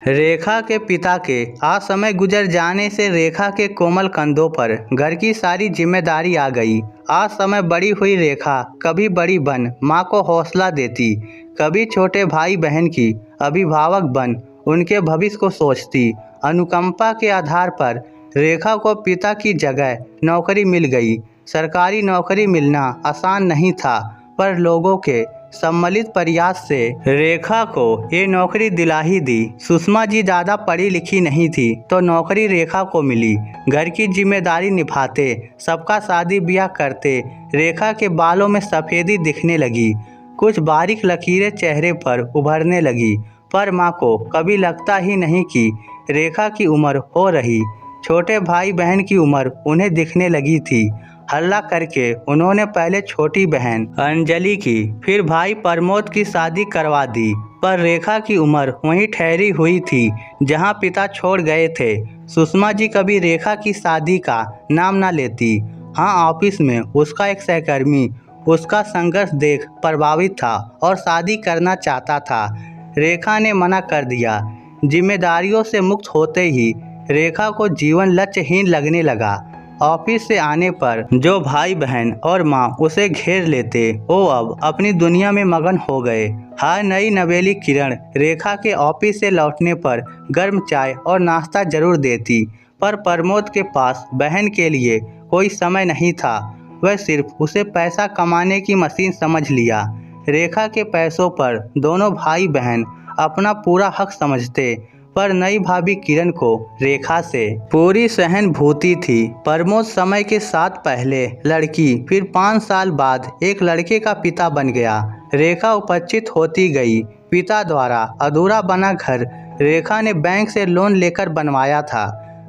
रेखा के पिता के आज समय गुजर जाने से रेखा के कोमल कंधों पर घर की सारी जिम्मेदारी आ गई। आज समय बड़ी हुई रेखा कभी बड़ी बन माँ को हौसला देती, कभी छोटे भाई बहन की अभिभावक बन उनके भविष्य को सोचती। अनुकंपा के आधार पर रेखा को पिता की जगह नौकरी मिल गई। सरकारी नौकरी मिलना आसान नहीं था, पर लोगों के सम्मिलित प्रयास से रेखा को ये नौकरी दिला ही दी। सुषमा जी ज़्यादा पढ़ी लिखी नहीं थी तो नौकरी रेखा को मिली। घर की जिम्मेदारी निभाते, सबका शादी ब्याह करते रेखा के बालों में सफ़ेदी दिखने लगी। कुछ बारीक लकीरें चेहरे पर उभरने लगी, पर माँ को कभी लगता ही नहीं कि रेखा की उम्र हो रही। छोटे भाई बहन की उम्र उन्हें दिखने लगी थी। हल्ला करके उन्होंने पहले छोटी बहन अंजलि की, फिर भाई प्रमोद की शादी करवा दी, पर रेखा की उम्र वहीं ठहरी हुई थी जहां पिता छोड़ गए थे। सुषमा जी कभी रेखा की शादी का नाम ना लेती। हाँ, ऑफिस में उसका एक सहकर्मी उसका संघर्ष देख प्रभावित था और शादी करना चाहता था। रेखा ने मना कर दिया। जिम्मेदारियों से मुक्त होते ही रेखा को जीवन लक्ष्यहीन लगने लगा। ऑफिस से आने पर जो भाई बहन और माँ उसे घेर लेते, वो अब अपनी दुनिया में मगन हो गए। हर नई नवेली किरण रेखा के ऑफिस से लौटने पर गर्म चाय और नाश्ता जरूर देती, पर प्रमोद के पास बहन के लिए कोई समय नहीं था। वह सिर्फ उसे पैसा कमाने की मशीन समझ लिया। रेखा के पैसों पर दोनों भाई बहन अपना पूरा हक समझते, पर नई भाभी किरण को रेखा से पूरी सहानुभूति थी। प्रमोद समय के साथ पहले लड़की, फिर 5 साल बाद एक लड़के का पिता बन गया। रेखा उपस्थित होती गई। पिता द्वारा अधूरा बना घर रेखा ने बैंक से लोन लेकर बनवाया था।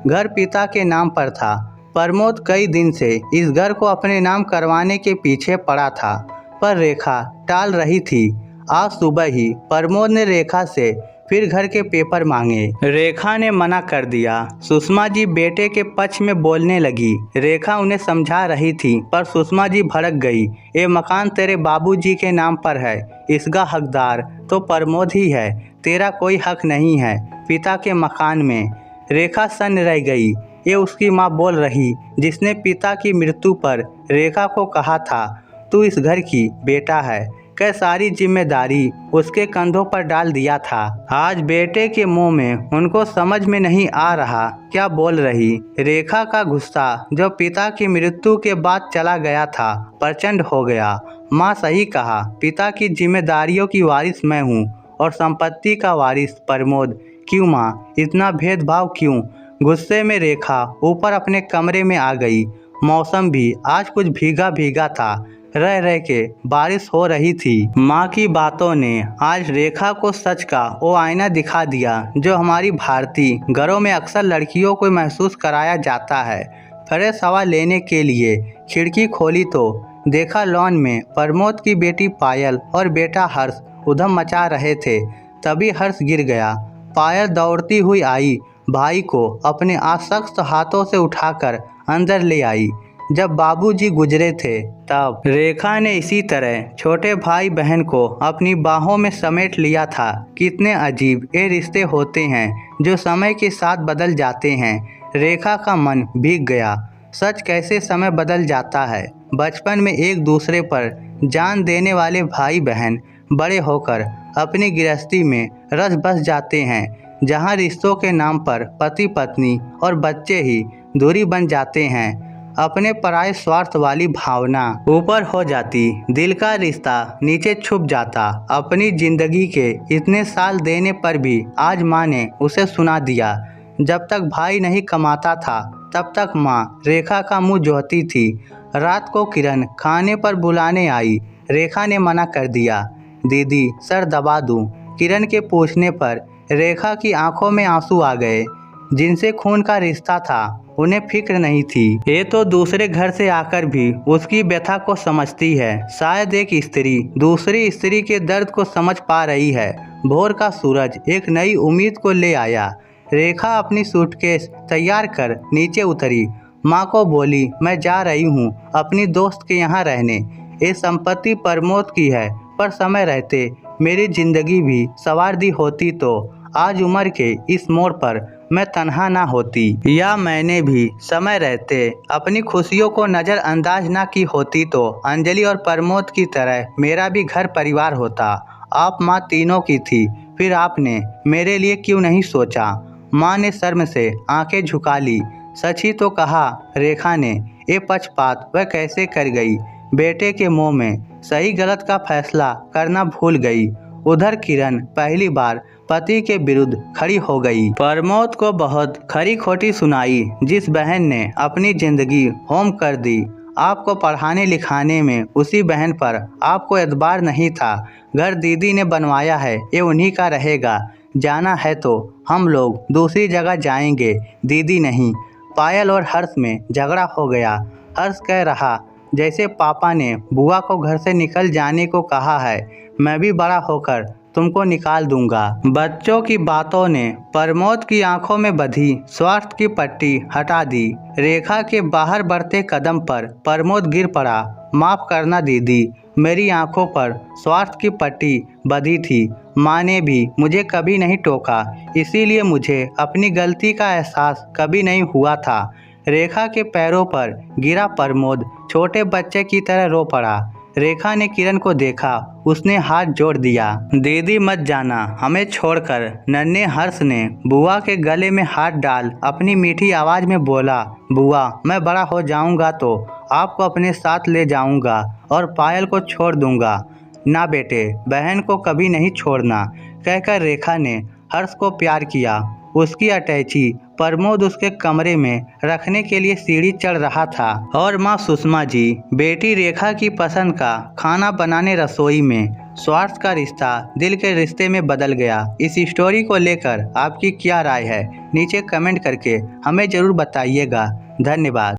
घर पिता के नाम पर था। प्रमोद कई दिन से इस घर को अपने नाम करवाने के पीछे पड़ा था, पर रेखा टाल रही थी। आज सुबह ही प्रमोद ने रेखा से फिर घर के पेपर मांगे। रेखा ने मना कर दिया। सुषमा जी बेटे के पक्ष में बोलने लगी। रेखा उन्हें समझा रही थी, पर सुषमा जी भड़क गई। ये मकान तेरे बाबूजी के नाम पर है, इसका हकदार तो प्रमोद ही है, तेरा कोई हक नहीं है पिता के मकान में। रेखा सन्न रह गई। ये उसकी माँ बोल रही, जिसने पिता की मृत्यु पर रेखा को कहा था, तू इस घर की बेटा है, कई सारी जिम्मेदारी उसके कंधों पर डाल दिया था। आज बेटे के मुंह में उनको समझ में नहीं आ रहा क्या बोल रही। रेखा का गुस्सा जो पिता की मृत्यु के बाद चला गया था, प्रचंड हो गया। माँ सही कहा, पिता की जिम्मेदारियों की वारिस मैं हूँ और संपत्ति का वारिस प्रमोद। क्यों माँ, इतना भेदभाव क्यों? गुस्से में रेखा ऊपर अपने कमरे में आ गई। मौसम भी आज कुछ भीगा भीगा था। रह रह के बारिश हो रही थी। माँ की बातों ने आज रेखा को सच का वो आईना दिखा दिया जो हमारी भारतीय घरों में अक्सर लड़कियों को महसूस कराया जाता है। फ्रेश हवा लेने के लिए खिड़की खोली तो देखा लॉन में प्रमोद की बेटी पायल और बेटा हर्ष उधम मचा रहे थे। तभी हर्ष गिर गया। पायल दौड़ती हुई आई, भाई को अपने सख्त हाथों से उठाकर अंदर ले आई। जब बाबूजी गुजरे थे तब रेखा ने इसी तरह छोटे भाई बहन को अपनी बाहों में समेट लिया था। कितने अजीब ये रिश्ते होते हैं जो समय के साथ बदल जाते हैं। रेखा का मन भीग गया। सच कैसे समय बदल जाता है। बचपन में एक दूसरे पर जान देने वाले भाई बहन बड़े होकर अपनी गृहस्थी में रस बस जाते हैं, जहाँ रिश्तों के नाम पर पति पत्नी और बच्चे ही दूरी बन जाते हैं। अपने पराये स्वार्थ वाली भावना ऊपर हो जाती, दिल का रिश्ता नीचे छुप जाता। अपनी जिंदगी के इतने साल देने पर भी आज माँ ने उसे सुना दिया। जब तक भाई नहीं कमाता था तब तक माँ रेखा का मुंह जोहती थी। रात को किरण खाने पर बुलाने आई। रेखा ने मना कर दिया। दीदी सर दबा दूं? किरण के पूछने पर रेखा की आंखों में आंसू आ गए। जिनसे खून का रिश्ता था उन्हें फिक्र नहीं थी। ये तो दूसरे घर से आकर भी उसकी व्यथा को समझती है। शायद एक स्त्री दूसरी स्त्री के दर्द को समझ पा रही है। भोर का सूरज एक नई उम्मीद को ले आया। रेखा अपनी सूटकेस तैयार कर नीचे उतरी। माँ को बोली, मैं जा रही हूँ अपनी दोस्त के यहाँ रहने। ये संपत्ति प्रमोद की है, पर समय रहते मेरी जिंदगी भी संवार दी होती तो आज उम्र के इस मोड़ पर मैं तन्हा ना होती, या मैंने भी समय रहते अपनी खुशियों को नज़रअंदाज ना की होती, तो अंजलि और प्रमोद की तरह मेरा भी घर परिवार होता। आप माँ तीनों की थी, फिर आपने मेरे लिए क्यों नहीं सोचा? माँ ने शर्म से आंखें झुका ली। सच ही तो कहा रेखा ने, ये पक्षपात वह कैसे कर गई? बेटे के मुंह में सही गलत का फैसला करना भूल गई। उधर किरण पहली बार पति के विरुद्ध खड़ी हो गई। प्रमोद को बहुत खरी खोटी सुनाई। जिस बहन ने अपनी जिंदगी होम कर दी, आपको पढ़ाने लिखाने में उसी बहन पर आपको एतबार नहीं था। घर दीदी ने बनवाया है, ये उन्हीं का रहेगा। जाना है तो हम लोग दूसरी जगह जाएंगे, दीदी नहीं। पायल और हर्ष में झगड़ा हो गया। हर्ष कह रहा जैसे पापा ने बुआ को घर से निकल जाने को कहा है, मैं भी बड़ा होकर तुमको निकाल दूंगा। बच्चों की बातों ने प्रमोद की आंखों में बंधी स्वार्थ की पट्टी हटा दी। रेखा के बाहर बढ़ते कदम पर प्रमोद गिर पड़ा। माफ करना दीदी, मेरी आंखों पर स्वार्थ की पट्टी बंधी थी। माँ ने भी मुझे कभी नहीं टोका, इसीलिए मुझे अपनी गलती का एहसास कभी नहीं हुआ था। रेखा के पैरों पर गिरा प्रमोद छोटे बच्चे की तरह रो पड़ा। रेखा ने किरण को देखा, उसने हाथ जोड़ दिया। दीदी मत जाना हमें छोड़कर। नन्हे हर्ष ने बुआ के गले में हाथ डाल अपनी मीठी आवाज में बोला, बुआ मैं बड़ा हो जाऊंगा तो आपको अपने साथ ले जाऊंगा और पायल को छोड़ दूंगा। ना बेटे, बहन को कभी नहीं छोड़ना, कहकर रेखा ने हर्ष को प्यार किया। उसकी अटैची प्रमोद उसके कमरे में रखने के लिए सीढ़ी चढ़ रहा था और माँ सुषमा जी बेटी रेखा की पसंद का खाना बनाने रसोई में। स्वार्थ का रिश्ता दिल के रिश्ते में बदल गया। इस स्टोरी को लेकर आपकी क्या राय है? नीचे कमेंट करके हमें ज़रूर बताइएगा। धन्यवाद।